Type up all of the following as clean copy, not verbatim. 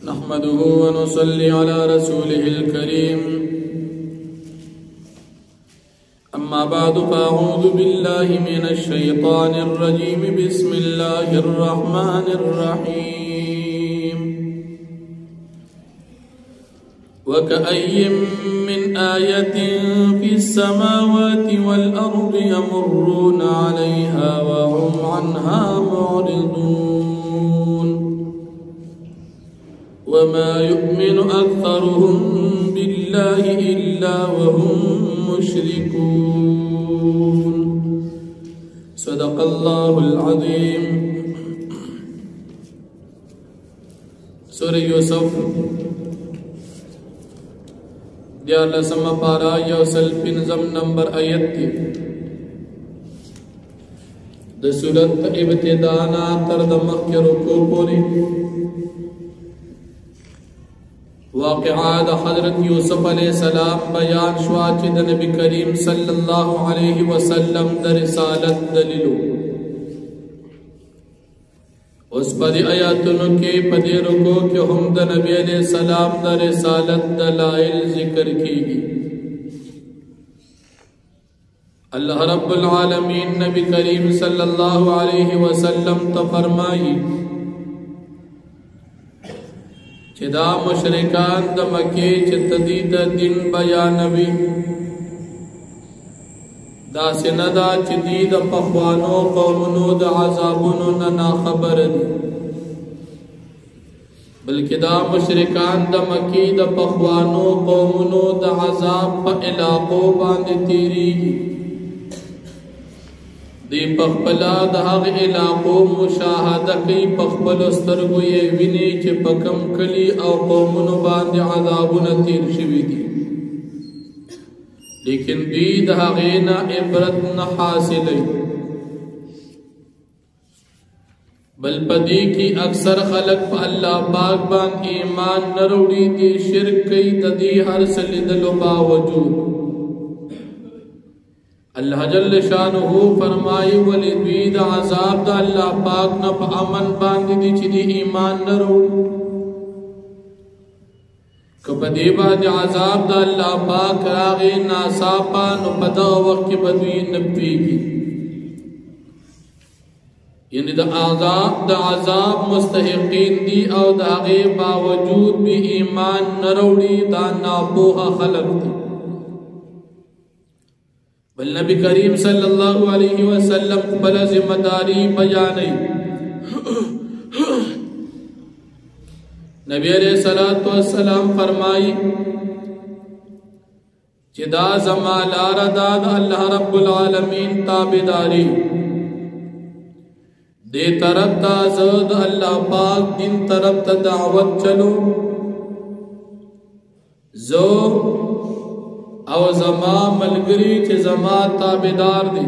نحمده ونصلي على رسوله الكريم أما بعد فأعوذ بالله من الشيطان الرجيم بسم الله الرحمن الرحيم وكأي من آية في السماوات والأرض يمرون عليها وهم عنها معرضون وما يؤمن أكثرهم بالله إلا وهم مشركون صدق الله العظيم. سورة يوسف دیارلسم پارا یوسل پنزم نمبر آیت تی د سورت ابتدانا تر د مخی رکو پوری واقعا د حضرت یوسف علیہ السلام بیان شوا چی د نبی کریم صلی اللہ علیہ وسلم د رسالت دلیلو اس پدی آیاتنو کے پدی رکو کہ ہم د نبی علیہ السلام د رسالت دلائل ذکر کی گی. اللہ رب العالمین نبی کریم صلی اللہ علیہ وسلم تا فرمائی چی دا مشرکان دا مکی چی تدید دین بیانوی دا سندا چی دید پخوانو قومنو دا عذابونو ننا خبر دی بلکہ دا مشرکان دا مکی دا پخوانو قومنو دا عذاب پا علاقو باندی تیری دی پخپلا دا حق علاقو مشاہدہ کی پخپل استرگو یہ وینی چی پکم کلی او قومنو باندی عذابونا تیر شوی دی لیکن دی دا حقینا عبرت نہ حاصل بل پدی کی اکثر خلق پا اللہ پاک بان ایمان نروڑی دی شرک کی تدی ہر سلیدلو باوجود اللہ جل شانہو فرمائی ولی دوید عذاب دا اللہ پاک نا پا امن باندی دی چی دی ایمان نروڑ کپا دی باندی عذاب دا اللہ پاک راغی ناساپا نو پدا وقت کی بدوی نبی کی یعنی دا عذاب مستحقین دی او دا غی باوجود بھی ایمان نروڑی دا ناپوہا خلق دی بل نبی کریم صلی اللہ علیہ وسلم بلا ذمہ داری بیانی نبی علیہ السلام فرمائی چی دا زمالار داد اللہ رب العالمین تابداری دے طرف تا زد اللہ پاک دن طرف تا دعوت چلو زو او زما ملگری چی زما تابدار دی.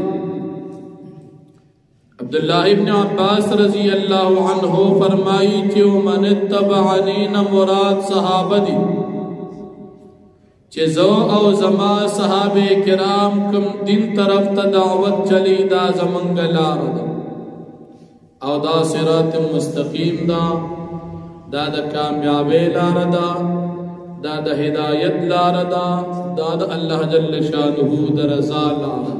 عبداللہ ابن عباس رضی اللہ عنہ فرمائی چی من اتبعنی مراد صحابہ دی چی زو او زما صحابہ کرام کم دن طرف تا دعوت چلی دا زمنگلار دا او دا صراط مستقیم دا دا کامیابی لار دا دا ہدایت لار دا دا اللہ جل شانہو دا رضا لار دا.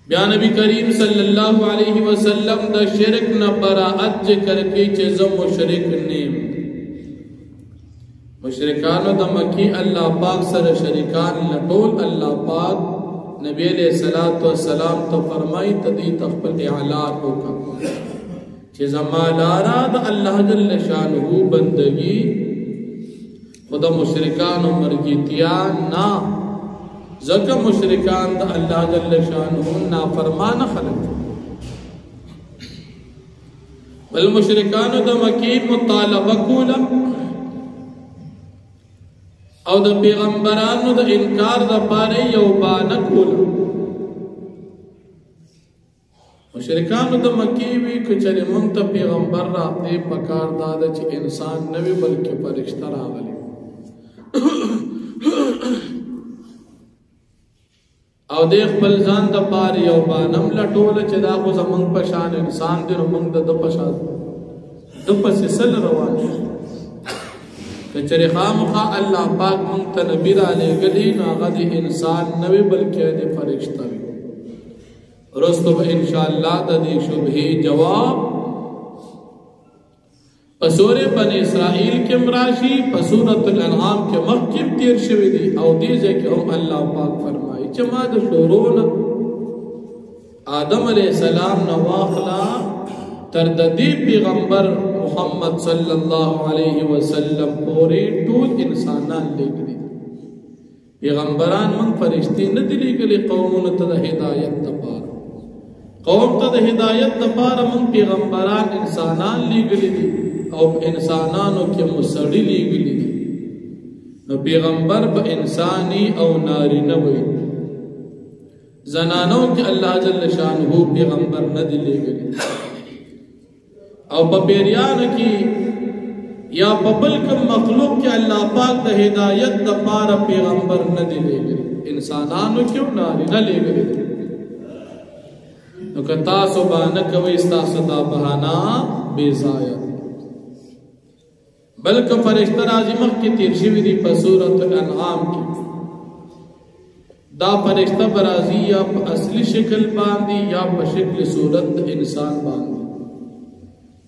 بیا نبی کریم صلی اللہ علیہ وسلم دا شرک نا براعت ذکر کی چیزا مشرک نیم مشرکانو دا مکی اللہ پاک سر شرکان لطول اللہ پاک نبی علیہ السلام تو فرمائی تدی تخبر اعلان ہوگا چیزا مالارا دا اللہ جل شانہو بندگی خدا مشرکان و مرگیتیان نا زکا مشرکان دا اللہ جل شانہو نا فرمان خلق بل مشرکان دا مکیب مطالبہ کولا او دا پیغمبرانو دا انکار دا پارے یوبانا کولا مشرکانو دا مکیوی کچھلی منتا پیغمبر راتے پکار دادا چی انسان نوی بلکہ پرشتہ راولی او دیکھ بلزان دا پاری یو بانم لٹولا چی دا خو زمان پشان انسان دی نو منگ دا پشان دو پس سل روان شو کچری خامخا اللہ پاک منگتا نبی را لے گلی ناغا دی انسان نوی بلکہ دی فرشتہ وی رستو با انشاءاللہ دا دی شبہی جواب پسور بن اسرائیل کے مراشی پسورت الانعام کے مخکم تیر شوی دی او دیزے کہ ہم اللہ پاک فرمائی چما دا شورونا آدم علیہ السلام نواخلا ترددی پیغمبر محمد صلی اللہ علیہ وسلم پوری طول انسانان لے گلی پیغمبران من فرشتی ندلی گلی قومون تد ہدایت دپار قوم تد ہدایت دپار من پیغمبران انسانان لے گلی دی او انسانانو کے مسڑی لی گلی دی نو پیغمبر با انسانی او ناری نوی زنانوں کے اللہ جل شانہو پیغمبر ندی لے گلی او پپیریان کی یا پبلکم مخلوق کے اللہ پاک دا ہدایت دا پارا پیغمبر ندی لے گلی انسانانو کیوں ناری نہ لے گلی نو کتاسو بانکوی استاسو دا بہانا بیزایت بلکہ فرشتہ رازمخ کی تیرشوی دی پسورت الانعام کی دا فرشتہ برازی یا پا اصلی شکل باندی یا پا شکل صورت انسان باندی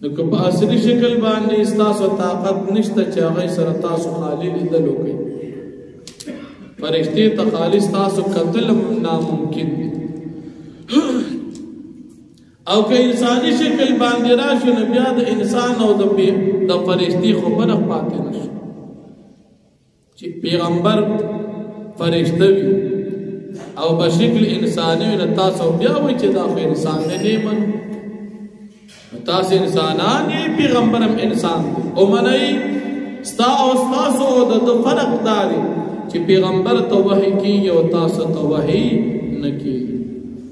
نکو پا اصلی شکل باندی استاسو طاقت نشتا چاگئی سرطاسو خالی لیدلو کئی فرشتی تا خالی استاسو قتل ناممکن دی او که انسانی شکل باندی راشو نبیا دا انسان او دا فرشتی خبرق پاتے نشو چی پیغمبر فرشتوی او بشکل انسانی و نتاسو بیاوی چی دا خو انسان نیمن نتاس انسانان یہ پیغمبرم انسان دی او منئی ستا او ستاسو دا فرق داری چی پیغمبر تو وحی کی و تاسو تو وحی نکی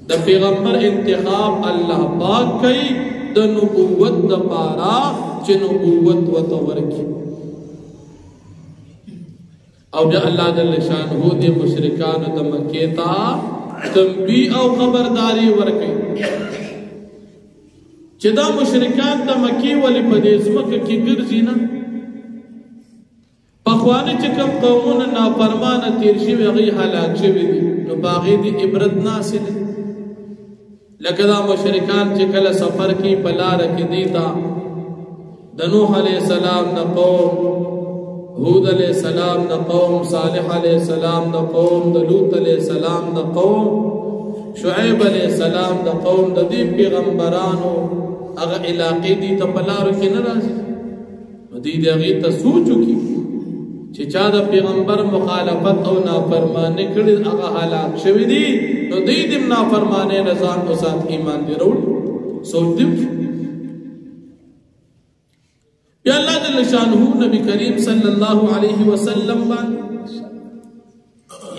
دا پیغمبر انتخاب اللہ پاک کئی دا نبوت دا پارا چی نبوت و تورکی او جا اللہ جل شانہو دی مشرکان دا مکیتا تنبیہ او خبرداری ورکی چی دا مشرکان دا مکی ولی پدیزمک کی گرزینا پخوانی چکم قومون نافرمان تیرشی وغی حلاک شوی دی نو باغی دی عبرت ناصل لکدا مشرکان چکل سفر کی پلا رکی دیتا دنوح علیہ السلام نا قوم حود علیہ السلام نا قوم صالح علیہ السلام نا قوم لوط علیہ السلام نا قوم شعیب علیہ السلام نا قوم دی پیغمبرانو اگا علاقی دی تا پلا رکی نرازی دی اگی تا سوچو کی چچا دا پیغمبر مخالفت او نافرمانے کردی اگا حالات شوی دی نو دی دم نافرمانے نظام و ساتھ ایمان دی روڑ سوچ دیم یا اللہ جل شانہو نبی کریم صلی اللہ علیہ وسلم باندی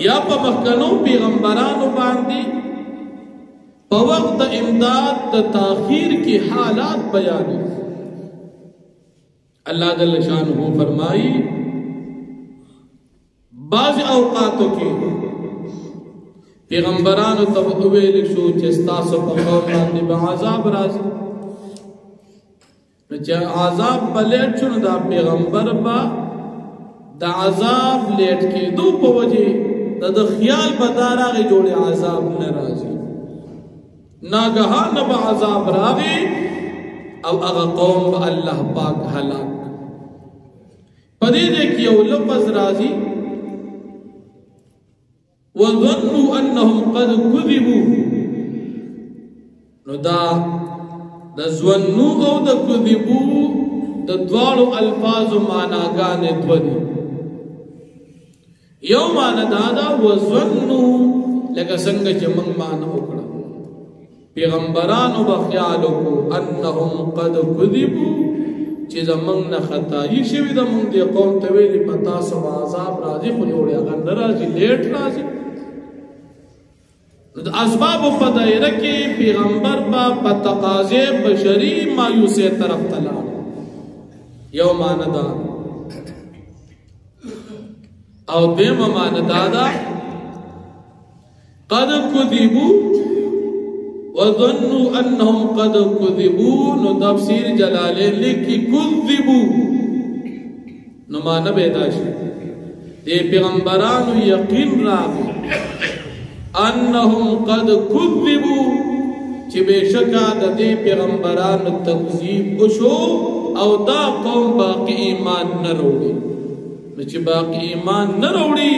یا پا مخکنو پیغمبرانو باندی پا وقت امداد تا تاخیر کی حالات بیانی اللہ جل شانہو فرمائی بعض اوقاتوں کی پیغمبرانو تب اویل شو چستاسو پا قوم باندی با عذاب رازی چا عذاب پا لیٹ چون دا پیغمبر با دا عذاب لیٹ کی دو پا وجہ دا خیال بدارا غی جوڑے عذاب نرازی ناگہان با عذاب راغی او اغا قوم با اللہ پاک حلاک پدیدے کی او لفظ رازی وَظَنُّوا أَنَّهُمْ قَدْ كُذِبُوا نو دا ظنو او دا کذبو دا دوارو الفاظ و معناگان دودی یو معنی دادا وَظَنُّ لکا سنگ چمنگ معنی اکڑا پیغمبرانو بخیالو کو انہم قد کذبو چیزا منگ نخطایی شوی دا منگ دی قوم تویلی پتا سو عذاب رازی خجوڑی اگر نرازی لیٹ رازی اسباب و پدائرہ کی پیغمبر با پتقاضے بشری مایوسی طرف تلا یو ماندہ او دیم ماندہ قد کذبو وظنوا انهم قد كذبوا نو تفسیر جلالین لکی کذبوا نو معنی پیدا شي دې پیغمبرانو یقین راغی انهم قد كذبوا چې بشکا د دې پیغمبرانو تکذیب وشو او دا قوم باقی ایمان نه وروړي چې باقی ایمان نه وروړي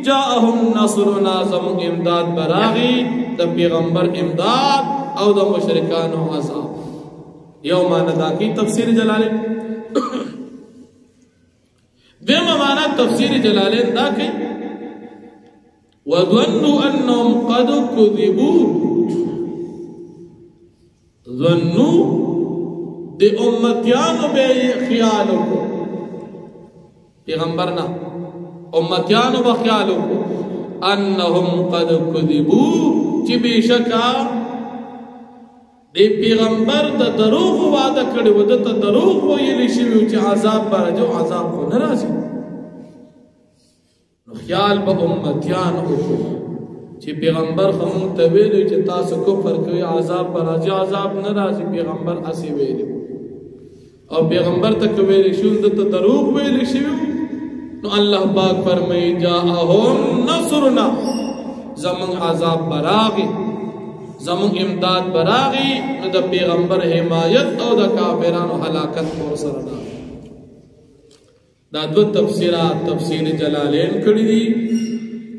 جاءهم نصرنا زمون امداد براغي د پیغمبر امداد او د مشرکانو عذاب یوم ندا کی تفسیر جلالین دیمه معنا تفسیر جلالین دا کوي وظنوا انهم قد كذبوا ظنوا دی امتیانو بے خیالو کو پیغمبرنا امتیانو با خیالو کو انهم قد كذبوا چی بے شکا دی پیغمبر دا دروغ وعدہ کڑی و دا دروغ ویلی شویو چی عذاب برجو عذاب کو نرازی خیال با امتیانو کو چی پیغمبر خمون تبیلو چی تاسو کفر کوئی عذاب برجو عذاب نرازی پیغمبر اسی ویلی اور پیغمبر تک ویلی شویو دا دروغ ویلی شویو نو اللہ پاک فرمائی جاءہم نصرنا زمن عذاب براغی زمن امداد براغی نو دا پیغمبر حمایت او دا کافران و حلاکت مور سرنا دا دو تفسیرات تفسیر جلالین کڑی دی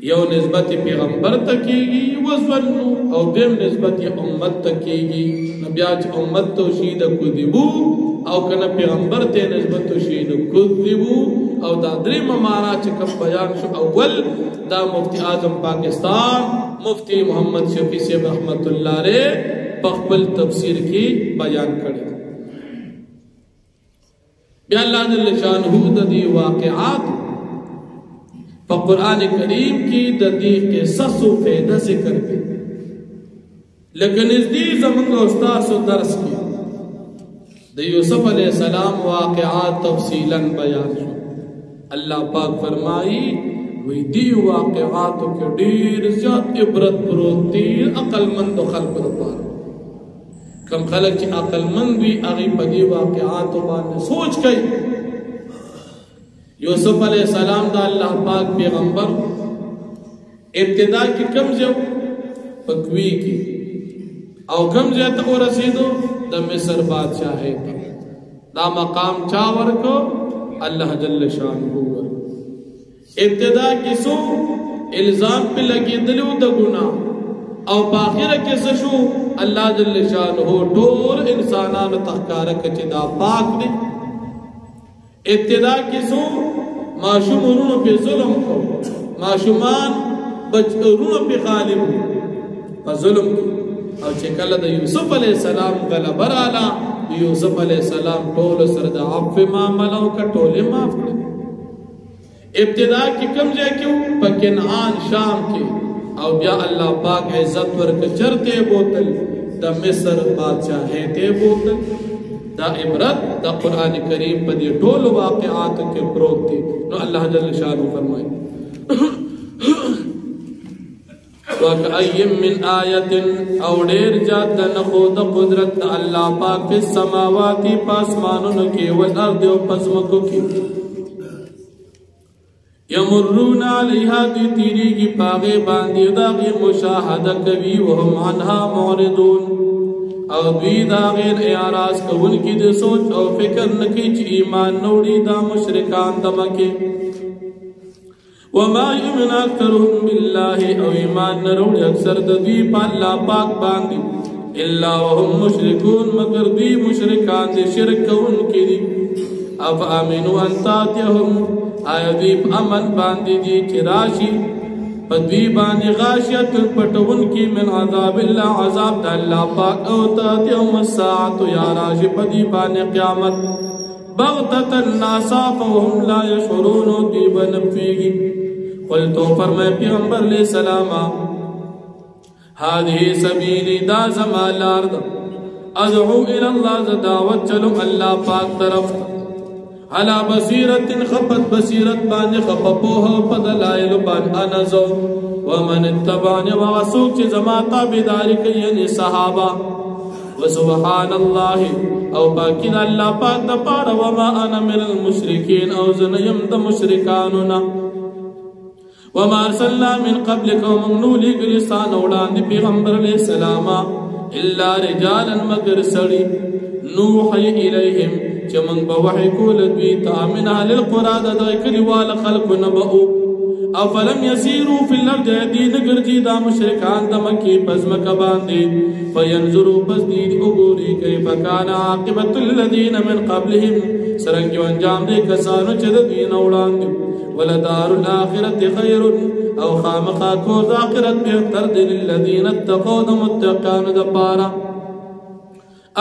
یو نسبت پیغمبر تکیگی وزنو او دیم نسبت امت تکیگی نبیاچ امت توشید کذبو او کنا پیغمبر تے نسبت توشید کذبو او دا دریم مارا چکم بیان شو اول دا مفتی اعظم پاکستان مفتی محمد شفیع صاحب رحمت اللہ رے پخبل تفسیر کی بیان کرے بیا اللہ جل شانہ دا دی واقعات پا قرآن کریم کی دا دی قصص و فیدہ ذکر کی لیکن اس دی زمانگا استاذ و درس کی دا یوسف علیہ السلام واقعات تفصیلا بیان شو اللہ پاک فرمائی وی دی واقعاتو کے دیر زیاد عبرت پروت دیر اقل مند و خلق دپار کم خلق چی اقل مند بھی اغی پا دی واقعاتو بانے سوچ کئی یوسف علیہ السلام دا اللہ پاک پیغمبر ابتدا کی کم زیو پکوی کی او کم زیو تک رسیدو دا مصر بادشاہ ہے دا مقام چاور کو اللہ جل شان ہوگا ابتدا کسو الزام پہ لگی دلیو دا گناہ او باخرہ کسو شو اللہ جل شان ہو دور انسانان تحکارک چدا پاک دی ابتدا کسو معشوم رونو پہ ظلم کو معشومان رونو پہ غالب پہ ظلم کو او چکل دا یوسف علیہ السلام غلبر آلا یوسف علیہ السلام ٹول سرد عفو معاملوں کا ٹولے معاف کرے ابتدا کی کم جائے کیوں پکنعان شام کے او بیا اللہ پاک عزت ورک چرتے بوتل دا مصر بادشاہ ہے بوتل دا عبرت دا قرآن کریم پا دی ٹول واقعات کے پروت تھی نو اللہ جل شانو فرمائے وَكَأَيِّن مِّنْ آیَةٍ او دیر جات دا نخود قدرت دا اللہ پاک فی السماواتی پاسمانوں کی والارض و پزمکو کی یمرون علیہا دی تیری کی پاغے باندی داغی مشاہدہ کبھی وہم عنہا موردون او دوی داغین اعراض کون کی دی سوچ او فکر نکی چی ایمان نوڑی دا مشرکان دمکے وما یمن اکثرهم باللہ او ایمان نروڑی اکثر دوی پا اللہ پاک باندی الا وهم مشرکون مگر دوی مشرکان دی شرک کون کی دی اف آمینو انتاتیہم آیا دیب امن باندی دی چراشی پدوی باندی غاشیت پٹون کی من عذاب اللہ عذاب دا اللہ پاک اوتاتیہم الساعت یا راشی پدوی باندی قیامت بغتتا ناصاف وهم لا یشعرون دیب نفیگی قلتو فرمائے پیغمبر علیہ السلام هذه سبیلی دا زمان لارد ادعو الاللہ زداوت چلو اللہ پاک طرف علا بصیرت خپت بصیرت بان خپپوها پدلائل بان انزو ومن اتبعني وغسوك چه زما تابداری کئی یعنی صحابہ وسبحان الله او باقی دا اللہ پاک دا پارا وما انا من المشرکین او زنیم دا مشرکانونا وما ارسلنا من قبلک ومن نولی گلستان اولان دی پیغمبر علیہ السلام الا رجالا مگر سڑی نوحی الیہم چمن بوحی کول دویتا من اہل القرآن دا کلیوال خلق نبعو افلم یسیرو فی الارض دین گرجی دا مشرکان دا مکی پزمک باندی فینظرو پس دید اگوری کیف کان عاقبت الذین من قبلهم سرنگیو انجام دے کسانو چد دین اولان دی ولدار الاخرت خیر او خامقا کوز آخرت بہتر دل الذین اتقو دا متقان دا پارا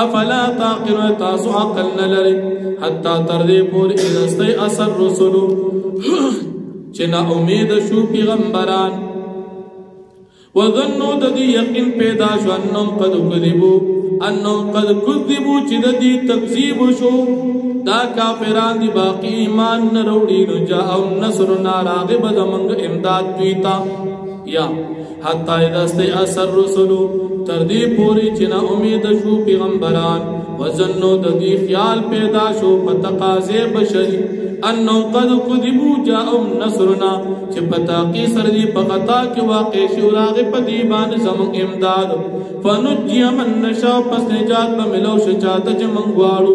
افلا تاقنو تاسو عقل نلری حتی تردی پور ازستی اثر رسولو چنا امید شو پیغمبران وظنو ددی یقین پیدا شو انہم قد کذبو چی ددی تکذیب شو دا کافران دی باقی ایمان نروڑی نجاؤ نصر ناراغب دمنگ امداد دویتا یا حتی دستی اثر رسولو تردی پوری چنا امید شو پیغمبران وظنو ددی خیال پیدا شو پتقاضی بشری انو قد کذبو جاؤم نصرنا چه پتاقی سردی پغتا کی واقع شوراغ پدیبان زمان امداد فنجی من نشا پس نجات بملو شچاتا جمنگوارو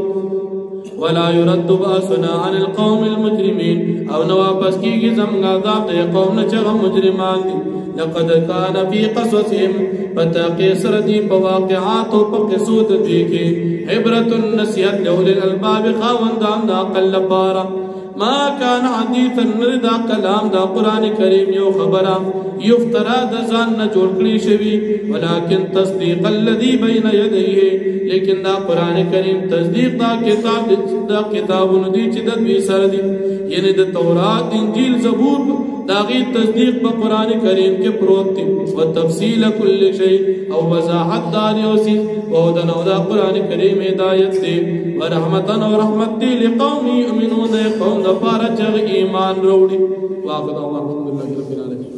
ولا يرد بأسنا عن القوم المجرمين او نواپس کی گی زمگا ذاق قوم نچغ مجرمان دی لقد كان في قصصهم پتاقی سردی پواقعات و پقصود دیکھے عبرت النسیت لول الالباب خاوندان دا قل پارا ما كان حديثا مردا كلام دا قرآن کریم یو خبرا یفترا دا زان نا جوڑکلی شوی ولكن تصدیق الذي بین یدیه لیکن دا قرآن کریم تصدیق دا کتاب ندی چی دوی سر دی یعنی دا تورات انجیل زبور دا غیر تصدیق با قرآن کریم کے پروت تی و تفصیل کل شئی او وضاحت داری اوسی وہدن او دا قرآن کریم ہدایت دی و رحمتن و رحمت دی لقوم یؤمنون قوم دا پارا چغ ایمان روڑی واقع دا اللہ الحمدللہ رب العالمین